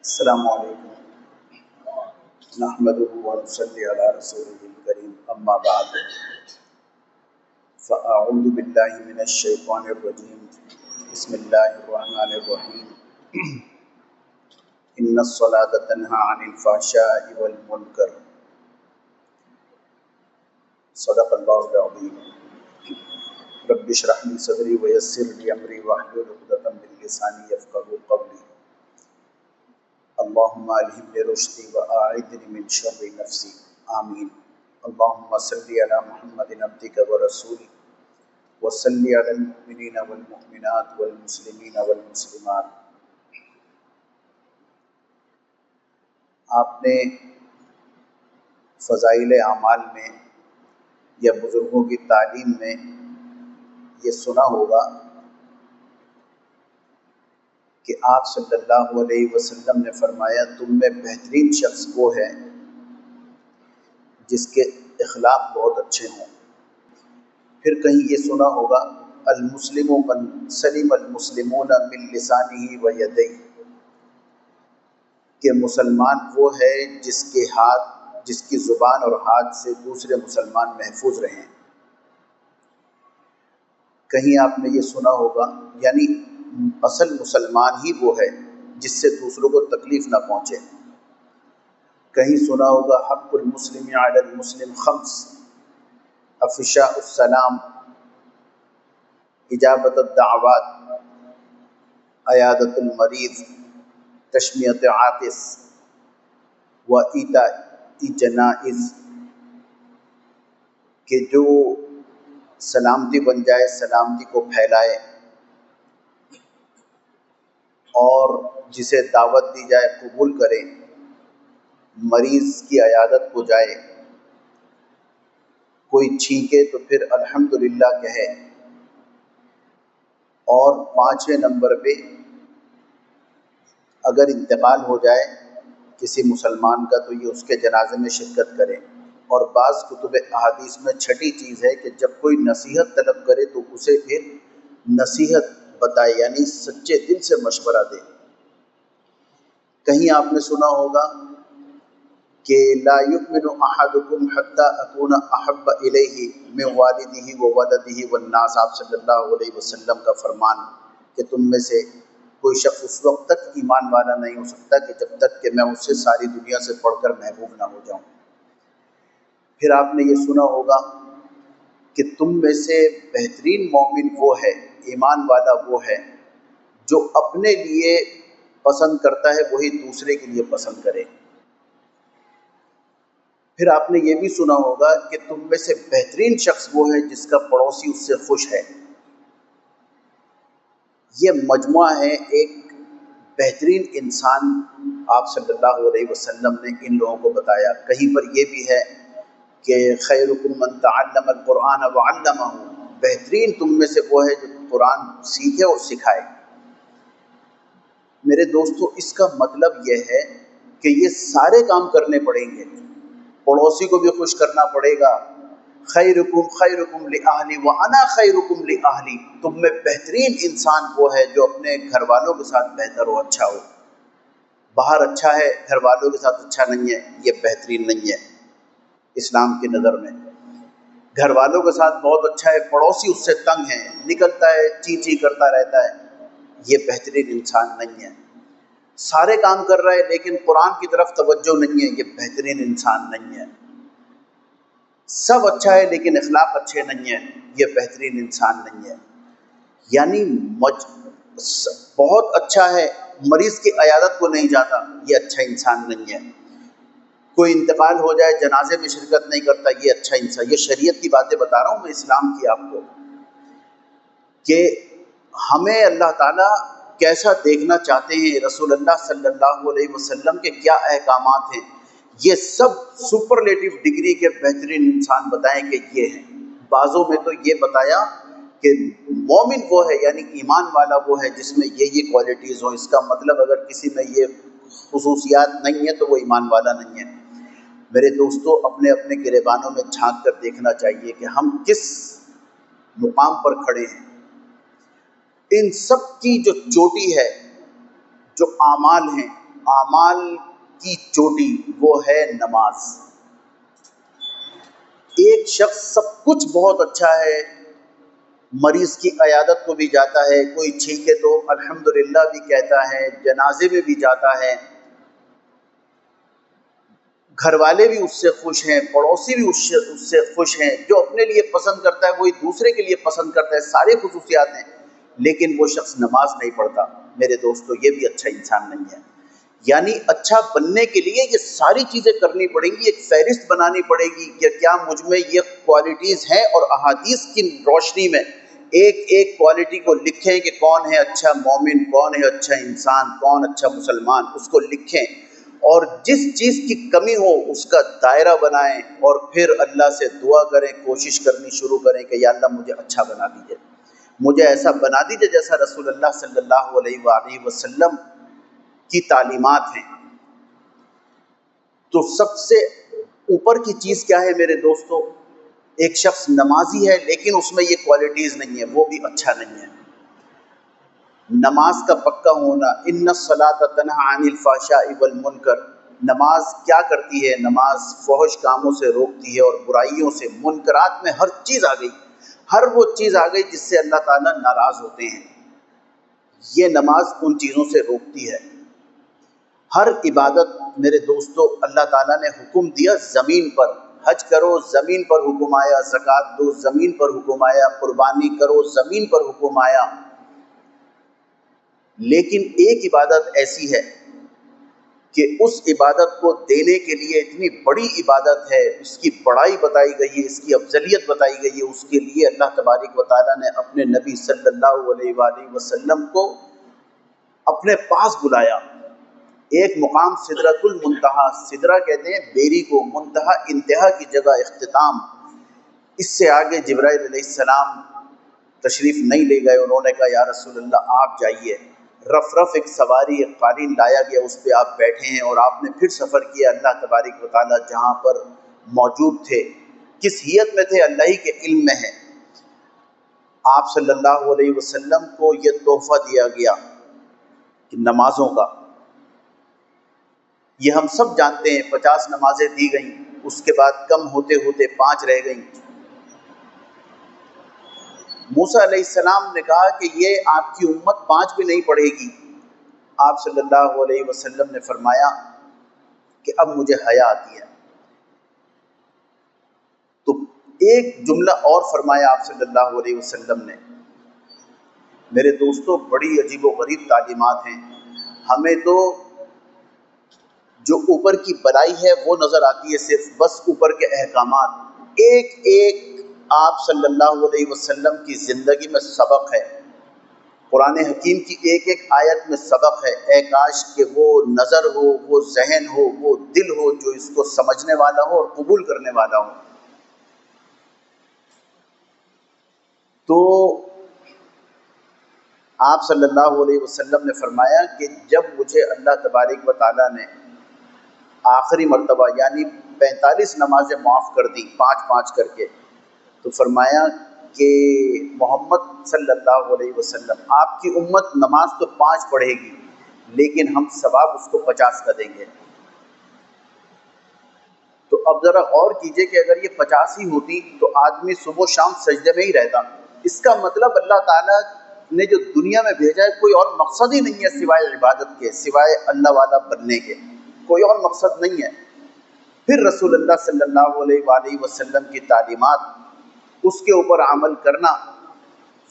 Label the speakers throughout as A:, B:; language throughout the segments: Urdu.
A: السلام علیکم نحمده ونصلي على رسوله الكريم اما بعد فاعوذ بالله من الشيطان الرجيم بسم الله الرحمن الرحيم ان الصلاة تنهى عن الفحشاء والمنكر صدق الله العظيم رب اشرح لي صدري ويسر لي امري واحلل عقدة من لساني يفقهوا قولي اللهم الهمني رشدي واعذني من شر نفسي آمين اللهم صل على محمد عبدك ورسولك وصل على المؤمنين والمؤمنات والمسلمين والمسلمات. آپ نے فضائل اعمال میں یا بزرگوں کی تعلیم میں یہ سنا ہوگا کہ آپ صلی اللہ علیہ وسلم نے فرمایا تم میں بہترین شخص وہ ہے جس کے اخلاق بہت اچھے ہوں. پھر کہیں یہ سنا ہوگا المسلم من سلم المسلمون من لسانہ و یدیہ، کہ مسلمان وہ ہے جس کی زبان اور ہاتھ سے دوسرے مسلمان محفوظ رہیں. کہیں آپ نے یہ سنا ہوگا یعنی اصل مسلمان ہی وہ ہے جس سے دوسروں کو تکلیف نہ پہنچے. کہیں سنا ہوگا حق المسلم علی المسلم خمس، افشاء السلام، اجابت الدعوات، عیادت المریض، تشمیت عاطس و ایتاء جنائز، کہ جو سلامتی بن جائے سلامتی کو پھیلائے، اور جسے دعوت دی جائے قبول کرے، مریض کی عیادت کو جائے، کوئی چھینکے تو پھر الحمدللہ کہے. اور 5ویں نمبر پہ اگر انتقال ہو جائے کسی مسلمان کا تو یہ اس کے جنازے میں شرکت کرے. اور بعض کتب احادیث میں 6ٹھی چیز ہے کہ جب کوئی نصیحت طلب کرے تو اسے پھر نصیحت بتائے، یعنی سچے دل سے مشورہ دے. کہیں آپ نے سنا ہوگا کہ لا یؤمن احدکم حتی اکون احب الیہ من والدہ وولدہ والناس، آپ صلی اللہ علیہ وسلم کا فرمان کہ تم میں سے کوئی شخص اس وقت تک ایمان والا نہیں ہو سکتا کہ جب تک کہ میں اس سے ساری دنیا سے بڑھ کر محبوب نہ ہو جاؤں. پھر آپ نے یہ سنا ہوگا کہ تم میں سے بہترین مومن وہ ہے، ایمان والا وہ ہے جو اپنے لیے پسند کرتا ہے وہی دوسرے کے لیے پسند کرے. پھر آپ نے یہ بھی سنا ہوگا کہ تم میں سے بہترین شخص وہ ہے جس کا پڑوسی اس سے خوش ہے. یہ مجموعہ ہے ایک بہترین انسان آپ صلی اللہ علیہ وسلم نے ان لوگوں کو بتایا. کہیں پر یہ بھی ہے کہ خیرکم من تعلم القرآن وعلمہ، بہترین تم میں سے وہ ہے جو قرآن سیکھے اور سکھائے. میرے دوستو اس کا مطلب یہ ہے کہ یہ سارے کام کرنے پڑیں گے. پڑوسی کو بھی خوش کرنا پڑے گا، خیرکم خیرکم لأہلی وانا خیرکم لأہلی، تم میں بہترین انسان وہ ہے جو اپنے گھر والوں کے ساتھ بہتر ہو، اچھا ہو. باہر اچھا ہے گھر والوں کے ساتھ اچھا نہیں ہے، یہ بہترین نہیں ہے اسلام کی نظر میں. گھر والوں کے ساتھ بہت اچھا ہے، پڑوسی اس سے تنگ ہے، نکلتا ہے چی چی کرتا رہتا ہے، یہ بہترین انسان نہیں ہے. سارے کام کر رہا ہے لیکن قرآن کی طرف توجہ نہیں ہے، یہ بہترین انسان نہیں ہے. سب اچھا ہے لیکن اخلاق اچھے نہیں ہیں، یہ بہترین انسان نہیں ہے. یعنی بہت اچھا ہے مریض کی عیادت کو نہیں جاتا، یہ اچھا انسان نہیں ہے. کوئی انتقال ہو جائے جنازے میں شرکت نہیں کرتا، یہ اچھا انسان. یہ شریعت کی باتیں بتا رہا ہوں میں، اسلام کی آپ کو، کہ ہمیں اللہ تعالیٰ کیسا دیکھنا چاہتے ہیں، رسول اللہ صلی اللہ علیہ وسلم کے کیا احکامات ہیں، یہ سب سپرلیٹو ڈگری کے بہترین انسان بتائیں کہ یہ ہیں. بعضوں میں تو یہ بتایا کہ مومن وہ ہے یعنی ایمان والا وہ ہے جس میں یہ کوالٹیز ہوں. اس کا مطلب اگر کسی میں یہ خصوصیات نہیں ہے تو وہ ایمان والا نہیں ہے. میرے دوستو اپنے اپنے گریبانوں میں جھانک کر دیکھنا چاہیے کہ ہم کس مقام پر کھڑے ہیں. ان سب کی جو چوٹی ہے، جو اعمال ہیں، اعمال کی چوٹی وہ ہے نماز۔ ایک شخص سب کچھ بہت اچھا ہے، مریض کی عیادت کو بھی جاتا ہے، کوئی چھینکے تو الحمدللہ بھی کہتا ہے، جنازے میں بھی جاتا ہے، گھر والے بھی اس سے خوش ہیں، پڑوسی بھی اس سے خوش ہیں، جو اپنے لیے پسند کرتا ہے وہی دوسرے کے لیے پسند کرتا ہے، سارے خصوصیات ہیں، لیکن وہ شخص نماز نہیں پڑھتا۔ میرے دوستو یہ بھی اچھا انسان نہیں ہے۔ یعنی اچھا بننے کے لیے یہ ساری چیزیں کرنی پڑیں گی، ایک فہرست بنانی پڑے گی کہ کیا مجھ میں یہ کوالٹیز ہیں، اور احادیث کی روشنی میں ایک ایک کوالٹی کو لکھیں کہ کون ہے اچھا مومن، کون ہے اچھا انسان، کون اچھا مسلمان، اس کو لکھیں، اور جس چیز کی کمی ہو اس کا دائرہ بنائیں، اور پھر اللہ سے دعا کریں، کوشش کرنی شروع کریں کہ یا اللہ مجھے اچھا بنا دیجئے، مجھے ایسا بنا دیجئے جیسا رسول اللہ صلی اللہ علیہ وآلہ وسلم کی تعلیمات ہیں۔ تو سب سے اوپر کی چیز کیا ہے میرے دوستو؟ ایک شخص نمازی ہے لیکن اس میں یہ کوالٹیز نہیں ہے، وہ بھی اچھا نہیں ہے۔ نماز کا پکا ہونا، ان الصلاۃ تنہی عن الفحشاء والمنکر، نماز کیا کرتی ہے؟ نماز فحش کاموں سے روکتی ہے اور برائیوں سے، منکرات میں ہر چیز آ گئی، ہر وہ چیز آ گئی جس سے اللہ تعالیٰ ناراض ہوتے ہیں، یہ نماز ان چیزوں سے روکتی ہے۔ ہر عبادت میرے دوستو اللہ تعالیٰ نے حکم دیا زمین پر، حج کرو زمین پر حکم آیا، زکوٰۃ دو زمین پر حکم آیا، قربانی کرو زمین پر حکم آیا، لیکن ایک عبادت ایسی ہے کہ اس عبادت کو دینے کے لیے اتنی بڑی عبادت ہے، اس کی بڑائی بتائی گئی ہے، اس کی افضلیت بتائی گئی ہے، اس کے لیے اللہ تبارک و تعالیٰ نے اپنے نبی صلی اللہ علیہ وآلہ وسلم کو اپنے پاس بلایا۔ ایک مقام سدرۃ المنتہا، سدرہ کہتے ہیں بیری کو، منتہا انتہا کی جگہ، اختتام، اس سے آگے جبرائیل علیہ السلام تشریف نہیں لے گئے، انہوں نے کہا یا رسول اللہ آپ جائیے، رف رف ایک سواری، ایک قالین لایا گیا، اس پہ آپ بیٹھے ہیں اور آپ نے پھر سفر کیا۔ اللہ تبارک و تعالیٰ جہاں پر موجود تھے، کس حیت میں تھے، اللہ ہی کے علم میں ہے۔ آپ صلی اللہ علیہ وسلم کو یہ تحفہ دیا گیا کہ نمازوں کا، یہ ہم سب جانتے ہیں، 50 نمازیں دی گئیں، اس کے بعد کم ہوتے ہوتے 5 رہ گئیں۔ موسیٰ علیہ السلام نے کہا کہ یہ آپ کی امت 5 بھی نہیں پڑھے گی۔ آپ صلی اللہ علیہ وسلم نے فرمایا کہ اب مجھے حیا آتی ہے، تو ایک جملہ اور فرمایا آپ صلی اللہ علیہ وسلم نے۔ میرے دوستو بڑی عجیب و غریب تعلیمات ہیں، ہمیں تو جو اوپر کی بڑائی ہے وہ نظر آتی ہے صرف، بس اوپر کے احکامات، ایک ایک آپ صلی اللہ علیہ وسلم کی زندگی میں سبق ہے، قرآن حکیم کی ایک ایک آیت میں سبق ہے۔ اے کاش کہ وہ نظر ہو، وہ ذہن ہو، وہ دل ہو جو اس کو سمجھنے والا ہو اور قبول کرنے والا ہو۔ تو آپ صلی اللہ علیہ وسلم نے فرمایا کہ جب مجھے اللہ تبارک و تعالیٰ نے آخری مرتبہ یعنی 45 نمازیں معاف کر دی، 5 کر کے، تو فرمایا کہ محمد صلی اللہ علیہ وسلم آپ کی امت نماز تو 5 پڑھے گی لیکن ہم ثواب اس کو 50 کا دیں گے۔ تو اب ذرا غور کیجئے کہ اگر یہ 50 ہی ہوتی تو آدمی صبح و شام سجدے میں ہی رہتا۔ اس کا مطلب اللہ تعالیٰ نے جو دنیا میں بھیجا ہے کوئی اور مقصد ہی نہیں ہے سوائے عبادت کے، سوائے اللہ والا بننے کے، کوئی اور مقصد نہیں ہے۔ پھر رسول اللہ صلی اللہ علیہ وآلہ وسلم کی تعلیمات، اس کے اوپر عمل کرنا،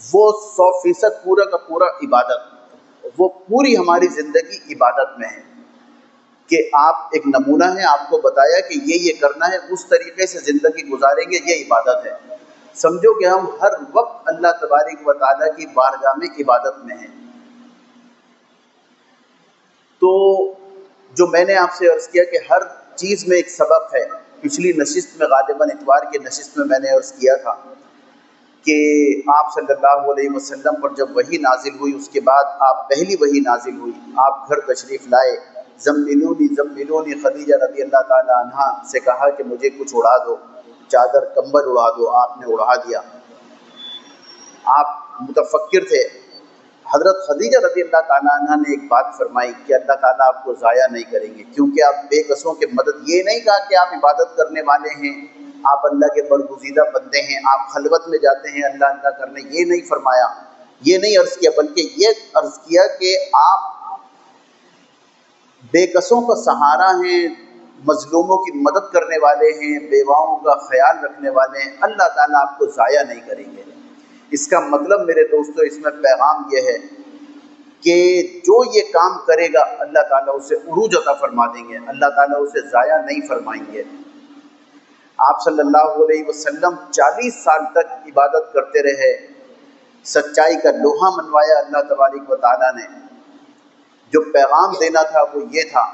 A: وہ 100% پورا کا پورا عبادت، وہ پوری ہماری زندگی عبادت میں ہے کہ آپ ایک نمونہ ہیں، آپ کو بتایا کہ یہ کرنا ہے، اس طریقے سے زندگی گزاریں گے، یہ عبادت ہے۔ سمجھو کہ ہم ہر وقت اللہ تبارک و تعالیٰ کی بارگاہ میں عبادت میں ہیں۔ تو جو میں نے آپ سے عرض کیا کہ ہر چیز میں ایک سبق ہے، پچھلی نشست میں غالباً اتوار کی نشست میں میں نے عرض کیا تھا کہ آپ صلی اللہ علیہ وسلم پر جب وحی نازل ہوئی، اس کے بعد آپ پہلی وحی نازل ہوئی، آپ گھر تشریف لائے، زملونی خدیجہ رضی اللہ تعالی عنہا سے کہا کہ مجھے کچھ اڑا دو، چادر کمبل اڑا دو، آپ نے اڑا دیا۔ آپ متفکر تھے، حضرت خدیجہ رضی اللہ تعالیٰ عنہ نے ایک بات فرمائی کہ اللہ تعالیٰ آپ کو ضائع نہیں کریں گے، کیونکہ آپ بے کسوں کے مدد، یہ نہیں کہا کہ آپ عبادت کرنے والے ہیں، آپ اللہ کے برگزیدہ بندے ہیں، آپ خلوت میں جاتے ہیں اللہ اللہ کرنے، یہ نہیں فرمایا، یہ نہیں عرض کیا، بلکہ یہ عرض کیا کہ آپ بے کسوں کا سہارا ہیں، مظلوموں کی مدد کرنے والے ہیں، بیواؤں کا خیال رکھنے والے ہیں، اللہ تعالیٰ آپ کو ضائع نہیں کریں گے۔ اس کا مطلب میرے دوستو، اس میں پیغام یہ ہے کہ جو یہ کام کرے گا اللہ تعالیٰ اسے عروج عطا فرما دیں گے، اللہ تعالیٰ اسے ضائع نہیں فرمائیں گے۔ آپ صلی اللہ علیہ وسلم 40 سال تک عبادت کرتے رہے، سچائی کا لوہا منوایا اللہ تبارک و تعالیٰ نے۔ جو پیغام دینا تھا وہ یہ تھا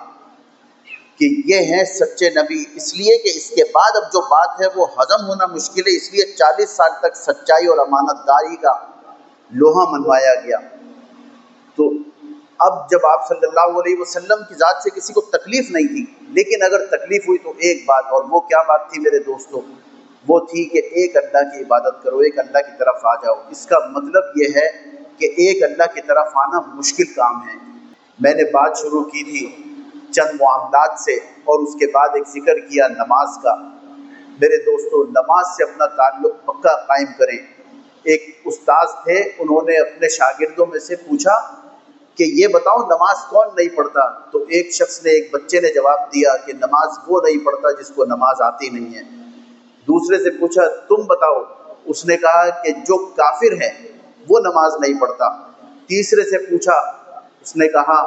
A: کہ یہ ہیں سچے نبی، اس لیے کہ اس کے بعد اب جو بات ہے وہ ہضم ہونا مشکل ہے، اس لیے 40 سال تک سچائی اور امانت داری کا لوہا منوایا گیا۔ تو اب جب آپ صلی اللہ علیہ وسلم کی ذات سے کسی کو تکلیف نہیں تھی، لیکن اگر تکلیف ہوئی تو ایک بات، اور وہ کیا بات تھی میرے دوستو؟ وہ تھی کہ ایک اللہ کی عبادت کرو، ایک اللہ کی طرف آ جاؤ۔ اس کا مطلب یہ ہے کہ ایک اللہ کی طرف آنا مشکل کام ہے۔ میں نے بات شروع کی تھی چند معاملات سے، اور اس کے بعد ایک ذکر کیا نماز کا۔ میرے دوستو، نماز سے اپنا تعلق پکا قائم کریں۔ ایک استاذ تھے، انہوں نے اپنے شاگردوں میں سے پوچھا کہ یہ بتاؤ نماز کون نہیں پڑھتا؟ تو ایک شخص نے، ایک بچے نے جواب دیا کہ نماز وہ نہیں پڑھتا جس کو نماز آتی نہیں ہے۔ دوسرے سے پوچھا تم بتاؤ، اس نے کہا کہ جو کافر ہے وہ نماز نہیں پڑھتا۔ تیسرے سے پوچھا، اس نے کہا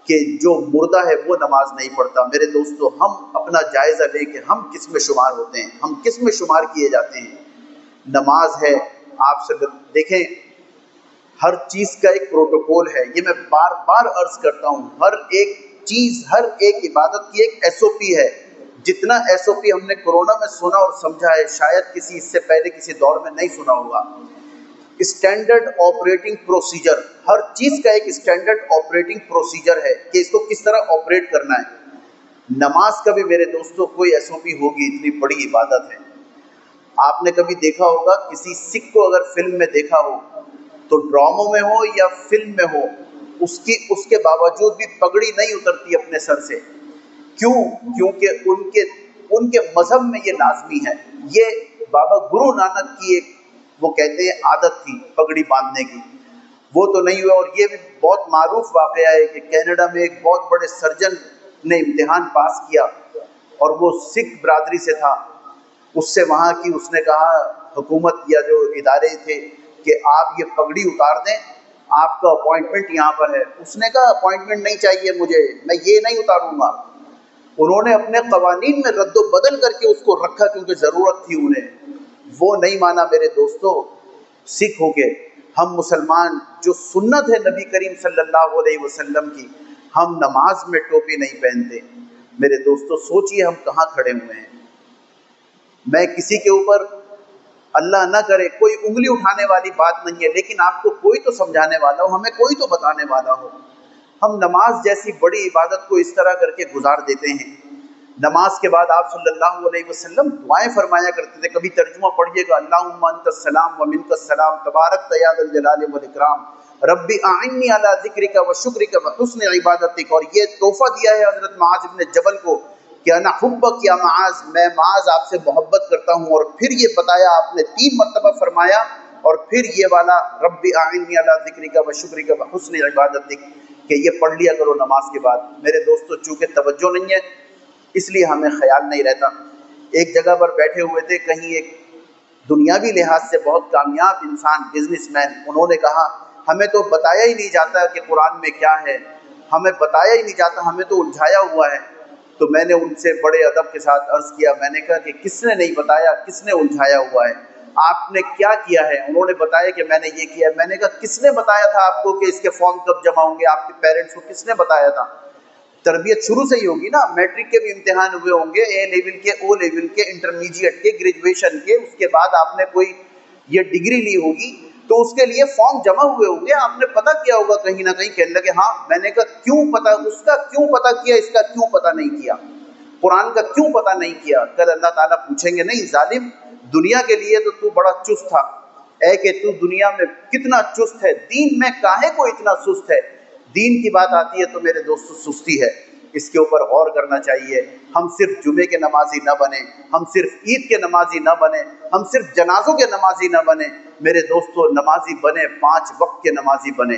A: کہ جو مردہ ہے وہ نماز نہیں پڑھتا۔ میرے دوستو، ہم اپنا جائزہ لیں کہ ہم کس میں شمار ہوتے ہیں، ہم کس میں شمار کیے جاتے ہیں۔ نماز ہے، آپ سے دیکھیں، ہر چیز کا ایک پروٹوکول ہے، یہ میں بار بار عرض کرتا ہوں، ہر ایک چیز، ہر ایک عبادت کی ایک ایس او پی ہے۔ جتنا ایس او پی ہم نے کورونا میں سنا اور سمجھا ہے، شاید کسی اس سے پہلے کسی دور میں نہیں سنا ہوگا۔ اسٹینڈرڈ آپریٹنگ پروسیجر، ہر چیز کا ایک اسٹینڈرڈ آپریٹنگ پروسیجر ہے کہ اس کو کس طرح آپریٹ کرنا ہے۔ نماز کا بھی میرے دوستوں کوئی ایس او پی ہوگی، اتنی بڑی عبادت ہے۔ آپ نے کبھی دیکھا ہوگا کسی سکھ کو اگر فلم میں دیکھا ہو تو ڈراموں میں ہو یا فلم میں ہو، اس کے باوجود بھی پگڑی نہیں اترتی اپنے سر سے۔ کیوں؟ کیونکہ ان کے مذہب میں یہ لازمی ہے۔ یہ بابا گرو نانک کی ایک، وہ کہتے ہیں، عادت تھی پگڑی باندھنے کی، وہ تو نہیں ہوا۔ اور یہ بھی بہت معروف واقعہ ہے کہ کینیڈا میں ایک بہت بڑے سرجن نے امتحان پاس کیا اور وہ سکھ برادری سے تھا۔ اس سے وہاں کی، اس نے کہا حکومت یا جو ادارے تھے کہ آپ یہ پگڑی اتار دیں، آپ کا اپوائنٹمنٹ یہاں پر ہے۔ اس نے کہا اپوائنٹمنٹ نہیں چاہیے مجھے، میں یہ نہیں اتاروں گا۔ انہوں نے اپنے قوانین میں رد و بدل کر کے اس کو رکھا کیونکہ ضرورت تھی انہیں، وہ نہیں مانا۔ میرے دوستو، سکھ ہو کے ہم مسلمان، جو سنت ہے نبی کریم صلی اللہ علیہ وسلم کی، ہم نماز میں ٹوپی نہیں پہنتے۔ میرے دوستو سوچئے ہم کہاں کھڑے ہوئے ہیں۔ میں کسی کے اوپر، اللہ نہ کرے، کوئی انگلی اٹھانے والی بات نہیں ہے، لیکن آپ کو کوئی تو سمجھانے والا ہو، ہمیں کوئی تو بتانے والا ہو۔ ہم نماز جیسی بڑی عبادت کو اس طرح کر کے گزار دیتے ہیں۔ نماز کے بعد آپ صلی اللہ علیہ وسلم دعائیں فرمایا کرتے تھے۔ کبھی ترجمہ پڑھیے گا، اللہم انت السلام و منک السلام تبارک یا ذا الجلال والاکرام ربی اعنی علی ذکرک و شکرک و حسن عبادتک۔ اور یہ تحفہ دیا ہے حضرت معاذ بن جبل کو کہ انا حبک یا معاذ، میں معاذ آپ سے محبت کرتا ہوں۔ اور پھر یہ بتایا آپ نے 3 مرتبہ فرمایا، اور پھر یہ والا ربی اعنی علی ذکرک و شکرک و حسن عبادتک کہ یہ پڑھ لیا کرو نماز کے بعد۔ میرے دوستو چونکہ توجہ نہیں ہے اس لیے ہمیں خیال نہیں رہتا۔ ایک جگہ پر بیٹھے ہوئے تھے، کہیں ایک دنیاوی لحاظ سے بہت کامیاب انسان، بزنس مین، انہوں نے کہا ہمیں تو بتایا ہی نہیں جاتا کہ قرآن میں کیا ہے، ہمیں بتایا ہی نہیں جاتا، ہمیں تو الجھایا ہوا ہے۔ تو میں نے ان سے بڑے ادب کے ساتھ عرض کیا، میں نے کہا کہ کس نے نہیں بتایا، کس نے الجھایا ہوا ہے، آپ نے کیا کیا ہے؟ انہوں نے بتایا کہ میں نے یہ کیا ہے۔ میں نے کہا کس نے بتایا تھا آپ کو کہ اس کے فارم کب جمع ہوں گے؟ آپ کے پیرنٹس کو کس نے بتایا تھا؟ تربیت شروع سے ہی ہوگی نا، میٹرک کے بھی امتحان ہوئے ہوں گے، اے لیول کے، او لیول کے، انٹرمیڈیٹ کے، گریجویشن کے، اس کے بعد آپ نے کوئی یہ ڈگری لی ہوگی تو اس کے لیے فارم جمع ہوئے ہوں گے، آپ نے پتہ کیا ہوگا کہیں نہ کہیں، کہنے لگے ہاں۔ میں نے کہا کیوں پتہ، اس کا کیوں پتہ کیا، اس کا کیوں پتہ نہیں کیا، قرآن کا کیوں پتہ نہیں کیا؟ کل اللہ تعالیٰ پوچھیں گے نہیں ظالم، دنیا کے لیے تو تو بڑا چست تھا، اے کہ تو دنیا میں کتنا چست ہے، دین میں کاہے کو اتنا سست ہے۔ دین کی بات آتی ہے تو میرے دوستو سستی ہے، اس کے اوپر غور کرنا چاہیے۔ ہم صرف جمعے کے نمازی نہ بنیں، ہم صرف عید کے نمازی نہ بنیں، ہم صرف جنازوں کے نمازی نہ بنیں، میرے دوستو نمازی بنیں، 5 وقت کے نمازی بنیں۔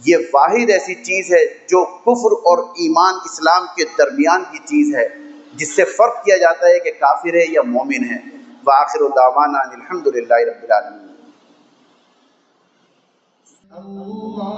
A: یہ واحد ایسی چیز ہے جو کفر اور ایمان اسلام کے درمیان کی چیز ہے، جس سے فرق کیا جاتا ہے کہ کافر ہے یا مومن ہے۔ وآخر دعوانا الحمدللہ رب العالمین۔
B: اللہ